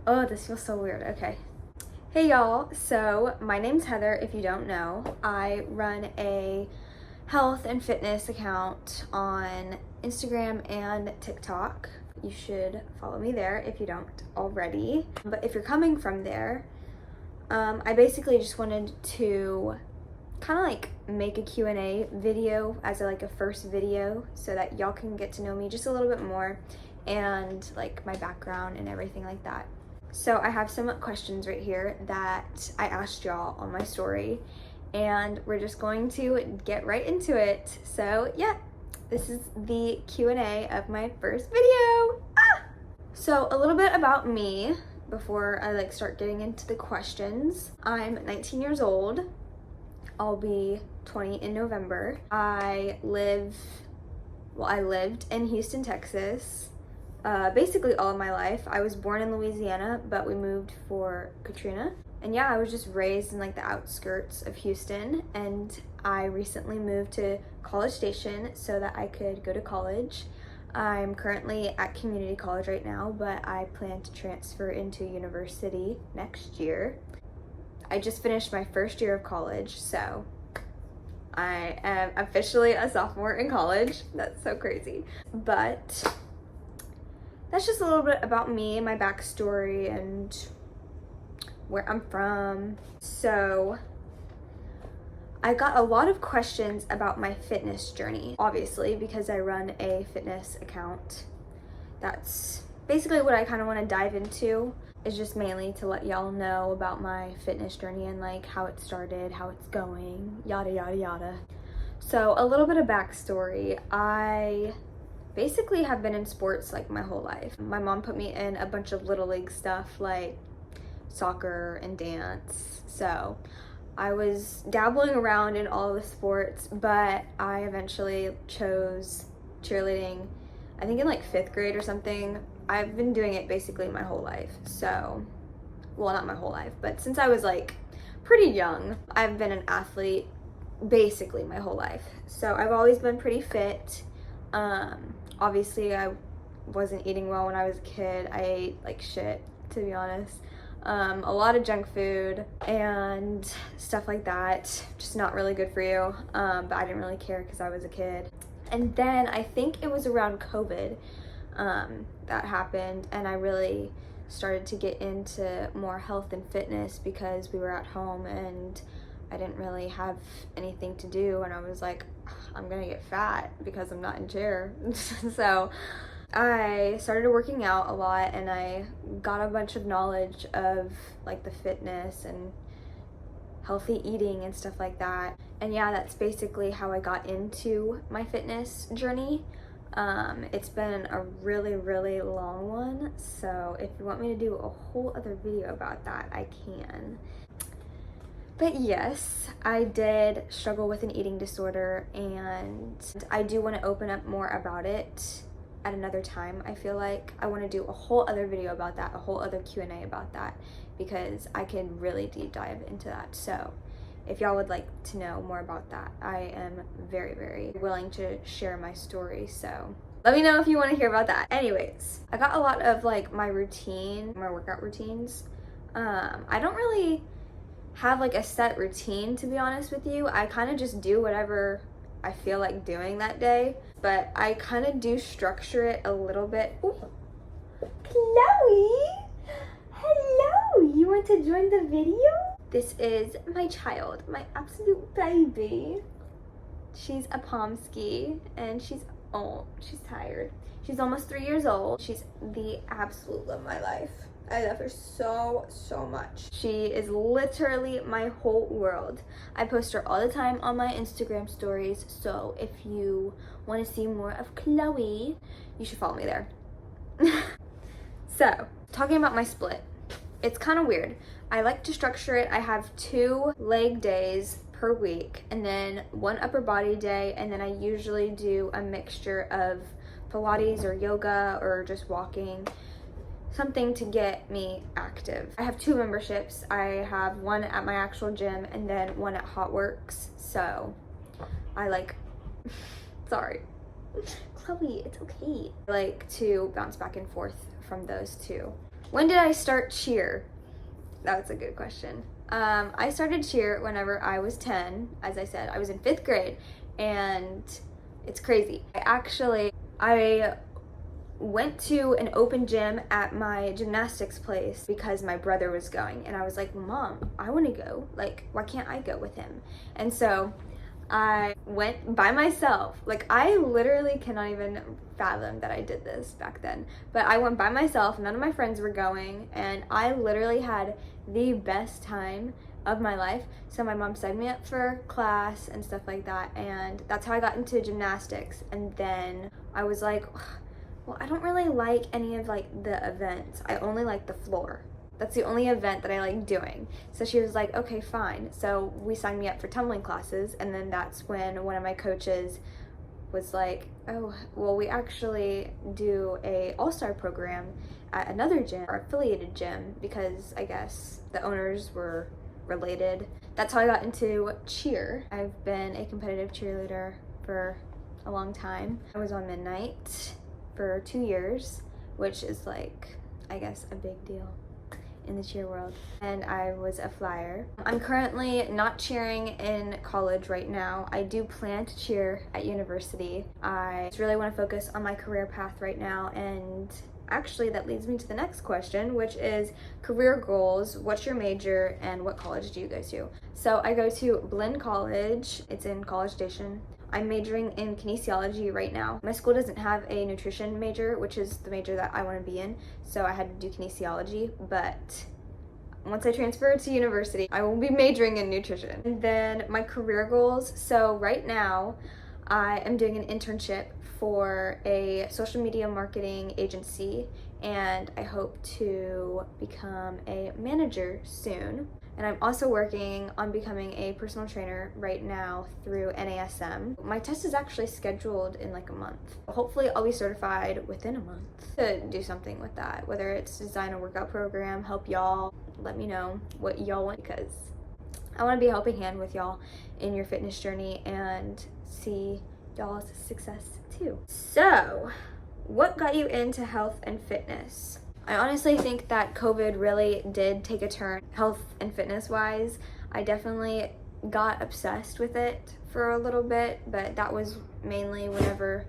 Oh, this feels so weird. Okay. Hey y'all, so my name's Heather, if you don't know. I run a health and fitness account on Instagram and TikTok. You should follow me there if you don't already. But if you're coming from there, I basically just wanted to kind of like make a Q&A video as a first video so that y'all can get to know me just a little bit more and like my background and everything like that. So I have some questions right here that I asked y'all on my story, and we're just going to get right into it. So yeah, this is the Q&A of my first video. So a little bit about me before I start getting into the questions. I'm 19 years old. I'll be 20 in November. I lived in Houston, Texas. Basically all of my life. I was born in Louisiana, but we moved for Katrina. And yeah, I was just raised in the outskirts of Houston, and I recently moved to College Station so that I could go to college. I'm currently at community college right now, but I plan to transfer into university next year. I just finished my first year of college, so I am officially a sophomore in college. That's so crazy. But that's just a little bit about me, my backstory, and where I'm from. So I got a lot of questions about my fitness journey, obviously, because I run a fitness account. That's basically what I kind of want to dive into, is just mainly to let y'all know about my fitness journey and how it started, how it's going, yada yada yada. So a little bit of backstory. I basically have been in sports my whole life. My mom put me in a bunch of little league stuff like soccer and dance. So I was dabbling around in all the sports, but I eventually chose cheerleading, I think in 5th grade or something. I've been doing it basically my whole life. So, well, not my whole life, but since I was pretty young, I've been an athlete basically my whole life. So I've always been pretty fit. Obviously I wasn't eating well when I was a kid. I ate like shit, to be honest. A lot of junk food and stuff like that, just not really good for you. But I didn't really care because I was a kid. And then I think it was around COVID that happened, and I really started to get into more health and fitness because we were at home and I didn't really have anything to do, and I was like, I'm gonna get fat because I'm not in chair. So I started working out a lot, and I got a bunch of knowledge of the fitness and healthy eating and stuff like that. And yeah, that's basically how I got into my fitness journey. It's been a really, really long one, so if you want me to do a whole other video about that, I can. But yes, I did struggle with an eating disorder, and I do want to open up more about it at another time. I feel like I want to do a whole other video about that, a whole other Q&A about that, because I can really deep dive into that. So if y'all would like to know more about that, I am very, very willing to share my story. So let me know if you want to hear about that. Anyways, I got a lot of my routine, my workout routines. I don't really have a set routine, to be honest with you. I kind of just do whatever I feel like doing that day, but I kind of do structure it a little bit. Ooh. Chloe, hello, you want to join the video? This is my child, my absolute baby. She's a Pomsky, and she's tired. She's almost 3 years old. She's the absolute love of my life. I love her so, so much. She is literally my whole world. I post her all the time on my Instagram stories, so if you want to see more of Chloe, you should follow me there. So, talking about my split, it's kind of weird. I like to structure it. I have 2 leg days per week, and then 1 upper body day, and then I usually do a mixture of Pilates or yoga or just walking, something to get me active. I have 2 memberships. I have one at my actual gym and then one at Hotworks. So I sorry, Chloe, it's okay. I like to bounce back and forth from those 2. When did I start cheer? That's a good question. I started cheer whenever I was 10. As I said, I was in 5th grade, and it's crazy. I went to an open gym at my gymnastics place because my brother was going, and I was like, Mom, I want to go. Like, why can't I go with him? And so I went by myself. Like, I literally cannot even fathom that I did this back then, but I went by myself. None of my friends were going, and I literally had the best time of my life. So my mom signed me up for class and stuff like that, and that's how I got into gymnastics. And then I was like, well, I don't really like any of like the events. I only like the floor. That's the only event that I like doing. So she was like, okay, fine. So we signed me up for tumbling classes, and then that's when one of my coaches was like, oh, well, we actually do a all-star program at another gym, or affiliated gym, because I guess the owners were related. That's how I got into cheer. I've been a competitive cheerleader for a long time. I was on Midnight for 2 years, which is like, I guess, a big deal in the cheer world. And I was a flyer. I'm currently not cheering in college right now. I do plan to cheer at university. I just really want to focus on my career path right now, and actually that leads me to the next question, which is career goals. What's your major and what college do you go to? So I go to Blinn College. It's in College Station. I'm majoring in kinesiology right now. My school doesn't have a nutrition major, which is the major that I want to be in, so I had to do kinesiology, but once I transfer to university, I will be majoring in nutrition. And then my career goals. So right now, I am doing an internship for a social media marketing agency, and I hope to become a manager soon. And I'm also working on becoming a personal trainer right now through NASM. My test is actually scheduled in like a month. Hopefully I'll be certified within a month to do something with that, whether it's design a workout program, help y'all. Let me know what y'all want, because I want to be a helping hand with y'all in your fitness journey and see y'all's success too. So, what got you into health and fitness? I honestly think that COVID really did take a turn health and fitness wise. I definitely got obsessed with it for a little bit, but that was mainly whenever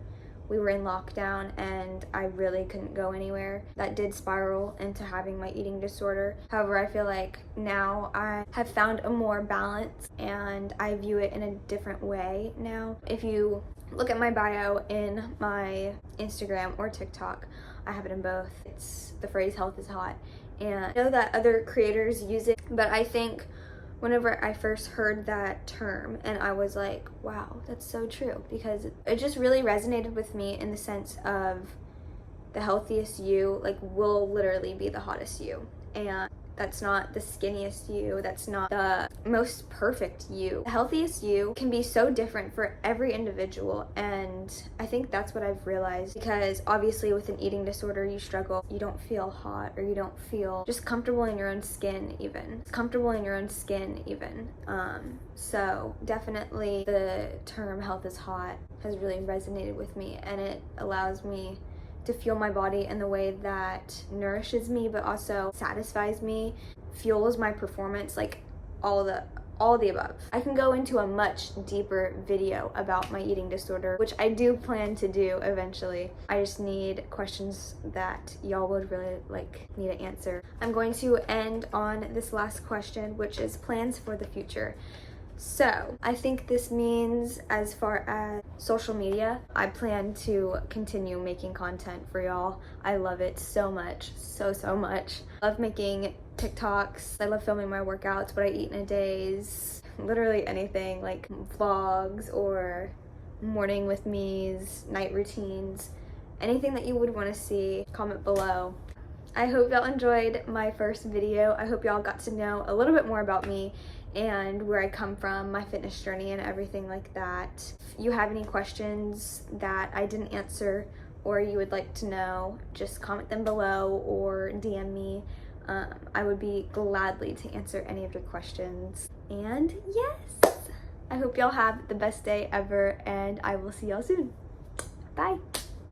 we were in lockdown and I really couldn't go anywhere. That did spiral into having my eating disorder. However, I feel like now I have found a more balance and I view it in a different way now. If you look at my bio in my Instagram or TikTok, I have it in both. It's the phrase health is hot. And I know that other creators use it, but I think whenever I first heard that term and I was like, wow, that's so true, because it just really resonated with me in the sense of the healthiest you, like, will literally be the hottest you. And that's not the skinniest you, that's not the most perfect you. The healthiest you can be so different for every individual, and I think that's what I've realized, because obviously with an eating disorder you struggle, you don't feel hot, or you don't feel just comfortable in your own skin even. So definitely the term health is hot has really resonated with me, and it allows me to feel my body in the way that nourishes me but also satisfies me, fuels my performance, like all the above. I can go into a much deeper video about my eating disorder, which I do plan to do eventually. I just need questions that y'all would really like me to answer. I'm going to end on this last question, which is plans for the future. So I think this means, as far as social media, I plan to continue making content for y'all. I love it so much, so much. I love making TikToks. I love filming my workouts, what I eat in a days, literally anything, like vlogs or morning with me's, night routines, anything that you would want to see, comment below. I hope y'all enjoyed my first video. I hope y'all got to know a little bit more about me and where I come from, my fitness journey and everything like that. If you have any questions that I didn't answer or you would like to know, just comment them below or DM me. I would be gladly to answer any of your questions. And yes, I hope y'all have the best day ever, and I will see y'all soon. Bye.